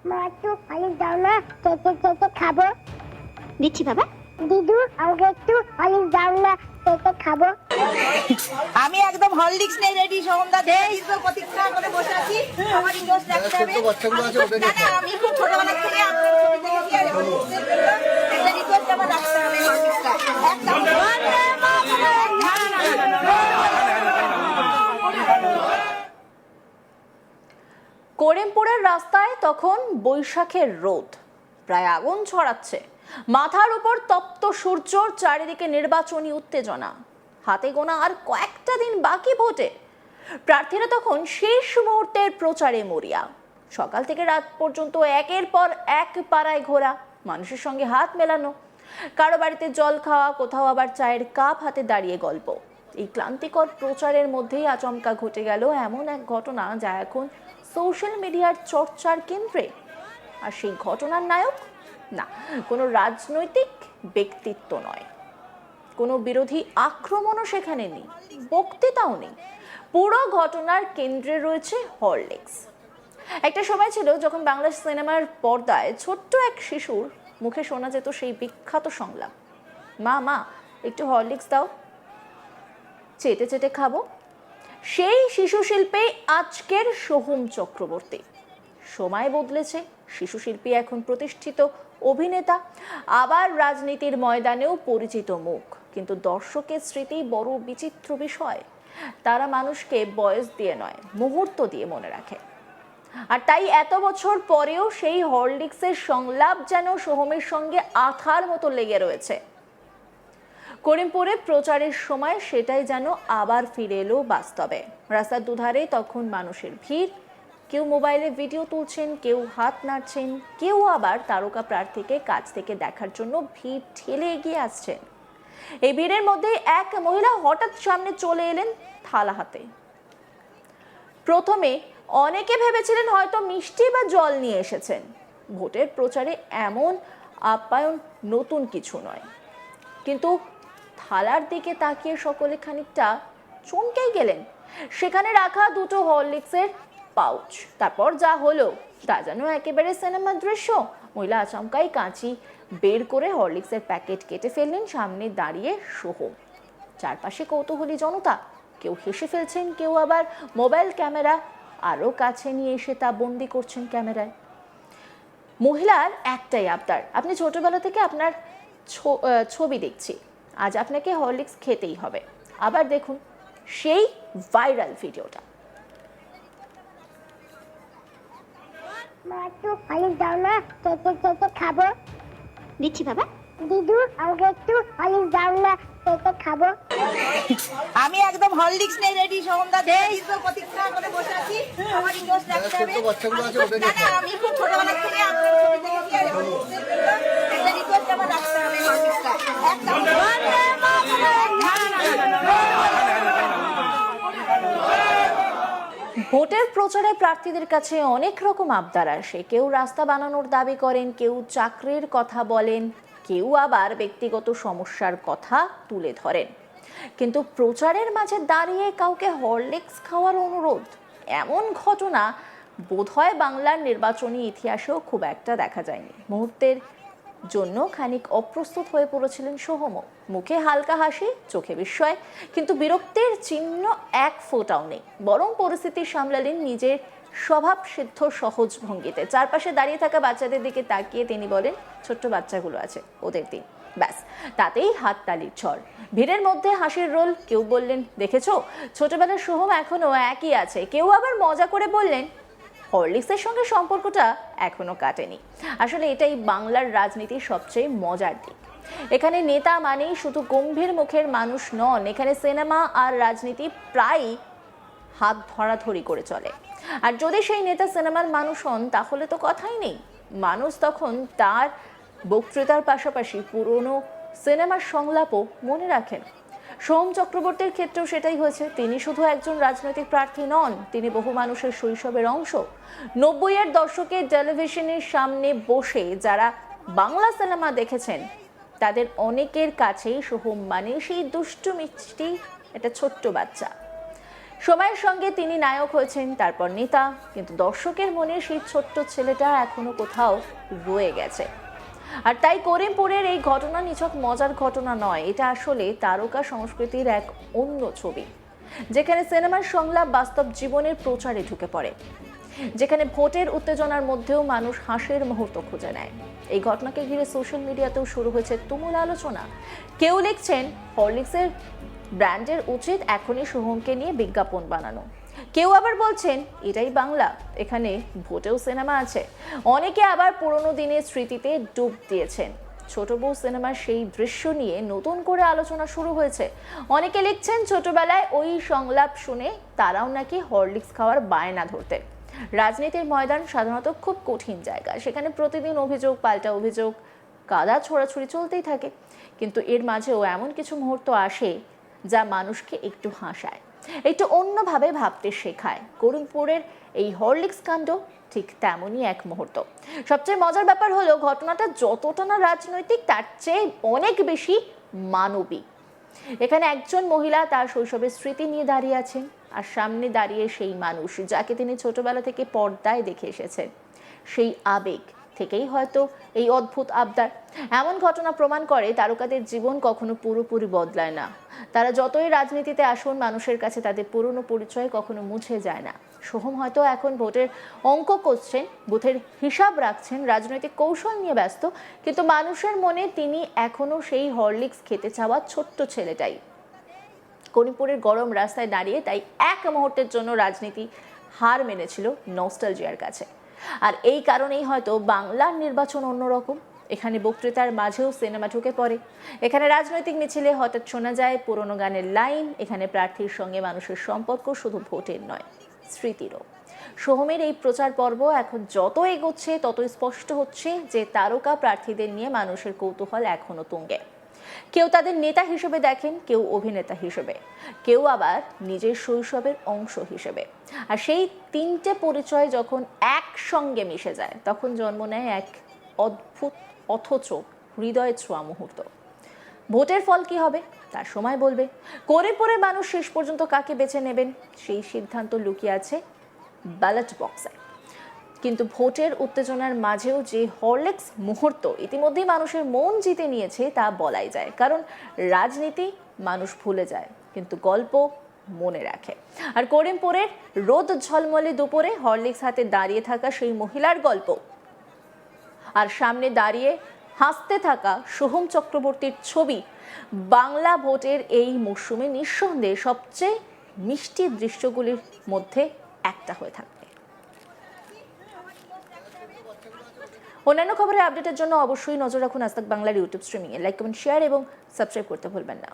মা একটু অলিভ দাও না, কেটে কেটে খাবো। দিচ্ছি বাবা। দিদু আমাকে একটু অলিভ দাও না, কেটে খাবো। আমি একদম হরলিক্স নেই রেডি সন্ধ্যা দিয়ে ইসব প্রতীক্ষা করে বসে আছি। আমার ইন্টারেস্ট লাগতে হবে। না না আমি খুব ছোটবেলা থেকে আপনার ছবি দেখেছি আর একটা রিকোয়েস্ট আমার রাখতে হবে হরলিক্সটা একদম। করিমপুরের রাস্তায় তখন বৈশাখের রোদ প্রায় আগুন ছড়াচ্ছে। মাথার উপর তপ্ত সূর্য, চারিদিকে নির্বাচনী উত্তেজনা, হাতে গোনা আর কয়েকটা দিন বাকি ভোটে। প্রার্থীরা তখন শেষ মুহূর্তের প্রচারে মরিয়া। সকাল থেকে রাত পর্যন্ত একের পর এক পাড়ায় ঘোরা, মানুষের সঙ্গে হাত মেলানো, কারো বাড়িতে জল খাওয়া, কোথাও আবার চায়ের কাপ হাতে দাঁড়িয়ে গল্প। এই ক্লান্তিকর প্রচারের মধ্যেই আচমকা ঘটে গেল এমন এক ঘটনা যা এখন সোশ্যাল মিডিয়ার চর্চার কেন্দ্রে। আর সেই ঘটনার নায়ক না কোনো রাজনৈতিক ব্যক্তিত্ব নয়, কোনো বিরোধী আক্রমণও সেখানে নেই, বক্তৃতাও নেই। পুরো ঘটনার কেন্দ্রে রয়েছে হরলিক্স। একটা সময় ছিল যখন বাংলা সিনেমার পর্দায় ছোট্ট এক শিশুর মুখে শোনা যেত সেই বিখ্যাত সংলাপ, মা মা একটু হরলিক্স দাও, চেটে চেটে খাবো। সেই শিশু শিল্পী আজকের সোহম চক্রবর্তী। সময় বদলেছে, শিশু শিল্পী এখন প্রতিষ্ঠিত অভিনেতা, আবার রাজনীতির ময়দানেও পরিচিত মুখ। কিন্তু দর্শকের স্মৃতি বড় বিচিত্র বিষয়, তারা মানুষকে বয়স দিয়ে নয়, মুহূর্ত দিয়ে মনে রাখে। আর তাই এত বছর পরেও সেই হরলিক্সের সংলাপ যেন সোহমের সঙ্গে আঠার মতো লেগে রয়েছে। করিমপুরে প্রচারের সময় সেটাই যেন আবার ফিরে এলো বাস্তবে। রাস্তার দুধারে তখন মানুষের ভিড়, কেউ মোবাইলে ভিডিও তুলছেন, কেউ হাত নাড়ছেন, কেউ আবার তারকা প্রার্থীকে কাছ থেকে দেখার জন্য ভিড় ঠেলে এগিয়ে আসছেন। এই ভিড়ের মধ্যে এক মহিলা হঠাৎ সামনে চলে এলেন থালা হাতে। প্রথমে অনেকে ভেবেছিলেন হয়তো মিষ্টি বা জল নিয়ে এসেছেন। ভোটের প্রচারে এমন আপ্যায়ন নতুন কিছু নয়, কিন্তু থালার দিকে তাকিয়ে সকলে খানিকটা চমকেই গেলেন। সেখানে রাখা দুটো হরলিক্সের পাউচ। তারপর যা হলো তা যেন একেবারে সিনেমার দৃশ্য। মহিলা আচমকাই কাঁচি বের করে হরলিক্সের প্যাকেট কেটে ফেললেন। সামনে দাঁড়িয়ে সোহম, চারপাশে কৌতূহলী জনতা, কেউ হেসে ফেলছেন, কেউ আবার মোবাইল ক্যামেরা আরো কাছে নিয়ে এসে তা বন্দি করছেন ক্যামেরায়। মহিলার একটাই আবদার, আপনি ছোটবেলা থেকে আপনার ছবি দেখছি, আজ আপনাকে হরলিক্স খেতেই হবে। আবার দেখুন সেই ভাইরাল ভিডিওটা। মা একটু অলিভ দাও না, কেটে কেটে খাবো। দিচ্ছি বাবা। দিদু আমাকে একটু অলিভ দাও না, কেটে খাবো। আমি একদম হরলিক্স নেই রেডি সন্ধ্যা দিয়ে ইসব প্রতীক্ষা করে বসে আছি। আমার ইন্টারেস্ট লাগতে হবে। না না আমি খুব ছোটবেলা থেকে আপনার ছবি দেখেছি আর একটা রিকোয়েস্ট আমার রাখতে হবে হরলিক্সটা একদম। ভোটের প্রচারে প্রার্থীদের কাছে অনেক রকম আবদার আসে। কেউ রাস্তা বানানোর দাবি করেন, কেউ চাকরির কথা বলেন, কেউ আবার ব্যক্তিগত সমস্যার কথা তুলে ধরেন। কিন্তু প্রচারের মাঝে দাঁড়িয়ে কাউকে হরলিক্স খাওয়ার অনুরোধ, এমন ঘটনা বোধহয় বাংলার নির্বাচনী ইতিহাসেও খুব একটা দেখা যায়নি। মুহূর্তের জন্য খানিক অপ্রস্তুত হয়ে পড়েছিলেন সোহমও। মুখে হালকা হাসি, চোখে বিস্ময়, কিন্তু বিরক্তির চিহ্ন এক ফোঁটাও নেই। বরং পরিস্থিতি সামলালেন নিজের স্বভাব সিদ্ধ সহজ ভঙ্গিতে। চারপাশে দাঁড়িয়ে থাকা বাচ্চাদের দিকে তাকিয়ে তিনি বলেন, ছোট্ট বাচ্চাগুলো আছে, ওদের দিন, ব্যাস। তাতেই হাততালির ঝড়, ভিড়ের মধ্যে হাসির রোল। কেউ বললেন, দেখেছো ছোটবেলার সোহম এখনো একই আছে। কেউ আবার মজা করে বললেন, হরলিক্সের সঙ্গে সম্পর্কটা এখনো কাটেনি। আসলে এটাই বাংলার রাজনীতির সবচেয়ে মজার দিক। এখানে নেতা মানেই শুধু গম্ভীর মুখের মানুষ নন, এখানে সিনেমা আর রাজনীতি প্রায়ই হাত ধরাধরি করে চলে। আর যদি সেই নেতা সিনেমার মানুষ হন তাহলে তো কথাই নেই। মানুষ তখন তার বক্তৃতার পাশাপাশি পুরনো সিনেমার সংলাপও মনে রাখেন। সোহম চক্রবর্তীর ক্ষেত্রেও সেটাই হয়েছে। তিনি শুধু একজন রাজনৈতিক প্রার্থী নন, তিনি বহু মানুষের শৈশবের অংশ। 90-এর দশকে টেলিভিশনের সামনে বসে যারা বাংলা সিনেমা দেখেছেন তাদের অনেকের কাছেই সোহম মানে সেই দুষ্টু মিষ্টি একটা ছোট্ট বাচ্চা। সময়ের সঙ্গে তিনি নায়ক হয়েছেন, তারপর নেতা, কিন্তু দর্শকের মনে সেই ছোট্ট ছেলেটা এখনো কোথাও রয়ে গেছে। আর তাই করিমপুরের এই ঘটনা নিছক মজার ঘটনা নয়, এটা আসলে তারকা সংস্কৃতির এক অন্য ছবি, যেখানে সিনেমার সংলাপ বাস্তব জীবনের প্রচারে ঢুকে পড়ে, যেখানে ভোটের উত্তেজনার মধ্যেও মানুষ হাসির মুহূর্ত খুঁজে নেয়। এই ঘটনাকে ঘিরে সোশ্যাল মিডিয়াতেও শুরু হয়েছে তুমুল আলোচনা। কেউ লিখছেন হরলিক্সের ব্র্যান্ডের উচিত এখনই সোহমকে নিয়ে বিজ্ঞাপন বানানো, কেউ আবার বলছেন এটাই বাংলা, এখানে ভোটেও সিনেমা আছে। অনেকে আবার পুরনো দিনের স্মৃতিতে ডুব দিয়েছেন। ছোট বউ সিনেমার সেই দৃশ্য নিয়ে নতুন করে আলোচনা শুরু হয়েছে। অনেকে লিখছেন ছোটবেলায় ওই সংলাপ শুনে তারাও নাকি হরলিক্স খাওয়ার বায়না ধরতেন। রাজনীতির ময়দান সাধারণত খুব কঠিন জায়গা, সেখানে প্রতিদিন অভিযোগ পাল্টা অভিযোগ, কাদা ছোড়াছুড়ি চলতেই থাকে। কিন্তু এর মাঝেও এমন কিছু মুহূর্ত আসে যা মানুষকে একটু হাসায়, একটু অন্যভাবে ভাবতে শেখায়। করিমপুরের এই হরলিক্স কাণ্ড ঠিক তেমনই এক মুহূর্ত। সবচেয়ে মজার ব্যাপার হলো ঘটনাটা যতটা না রাজনৈতিক, তার চেয়ে অনেক বেশি মানবিক। এখানে একজন মহিলা তার শৈশবের স্মৃতি নিয়ে দাঁড়িয়ে আছেন, আর সামনে দাঁড়িয়ে সেই মানুষ যাকে তিনি ছোটবেলা থেকে পর্দায় দেখে এসেছেন। সেই আবেগ থেকেই হয়তো এই অদ্ভুত আবদার। এমন ঘটনা প্রমাণ করে তারকাদের জীবন কখনো পুরোপুরি বদলায় না। তারা যতই রাজনীতিতে আসুন, মানুষের কাছে তাদের পুরনো পরিচয় কখনো মুছে যায় না। সোহম হয়তো এখন ভোটের অঙ্ক কষছেন, বুথের হিসাব রাখছেন, রাজনৈতিক কৌশল নিয়ে ব্যস্ত, কিন্তু মানুষের মনে তিনি এখনো সেই হরলিক্স খেতে চাওয়া ছোট্ট ছেলেটাই। করিমপুরের গরম রাস্তায় দাঁড়িয়ে তাই এক মুহূর্তের জন্য রাজনীতি হার মেনেছিল নস্টালজিয়ার কাছে। আর এই কারণেই হয়তো বাংলার নির্বাচন অন্যরকম। এখানে বক্তৃতার মাঝেও সিনেমা ঢুকে পড়ে, এখানে রাজনৈতিক মিছিলে হঠাৎ শোনা যায় পুরনো গানের লাইন, এখানে প্রার্থীর সঙ্গে মানুষের সম্পর্ক শুধু ভোটের নয়, স্মৃতিরও। সোহমের এই প্রচার পর্ব এখন যত এগোচ্ছে তত স্পষ্ট হচ্ছে যে তারকা প্রার্থীদের নিয়ে মানুষের কৌতূহল এখনো তুঙ্গে। কেউ তাদের নেতা হিসেবে দেখেন, কেউ অভিনেতা হিসেবে, কেউ আবার নিজের শৈশবের অংশ হিসেবে। আর সেই তিনটে পরিচয় যখন একসঙ্গে মিশে যায়, তখন জন্ম নেয় এক অদ্ভুত অথচ হৃদয়ে ছোঁয়া মুহূর্ত। ভোটের ফল কি হবে তার সময় বলবে। করিমপুরের মানুষ শেষ পর্যন্ত কাকে বেছে নেবেন সেই সিদ্ধান্ত লুকিয়ে আছে ব্যালট বক্সে। কিন্তু ভোটের উত্তেজনার মাঝেও যে হরলিক্স মুহূর্ত ইতিমধ্যেই মানুষের মন জিতে নিয়েছে তা বলাই যায়, কারণ রাজনীতি মানুষ ভুলে যায় কিন্তু গল্প মনে রাখে। আর করিমপুরের রোদ ঝলমলে দুপুরে হরলিক্স হাতে দাঁড়িয়ে থাকা সেই মহিলার গল্প, আর সামনে দাঁড়িয়ে হাসতে থাকা সোহম চক্রবর্তীর ছবি বাংলা ভোটের এই মরশুমে নিঃসন্দেহে সবচেয়ে মিষ্টি দৃশ্যগুলির মধ্যে একটা হয়ে থাকবে। অন্যান্য খবরের আপডেটের জন্য অবশ্যই নজর রাখুন আজ তাক বাংলার ইউটিউব স্ট্রিমিংয়ে। লাইক, কমেন্ট, শেয়ার এবং সাবস্ক্রাইব করতে ভুলবেন না।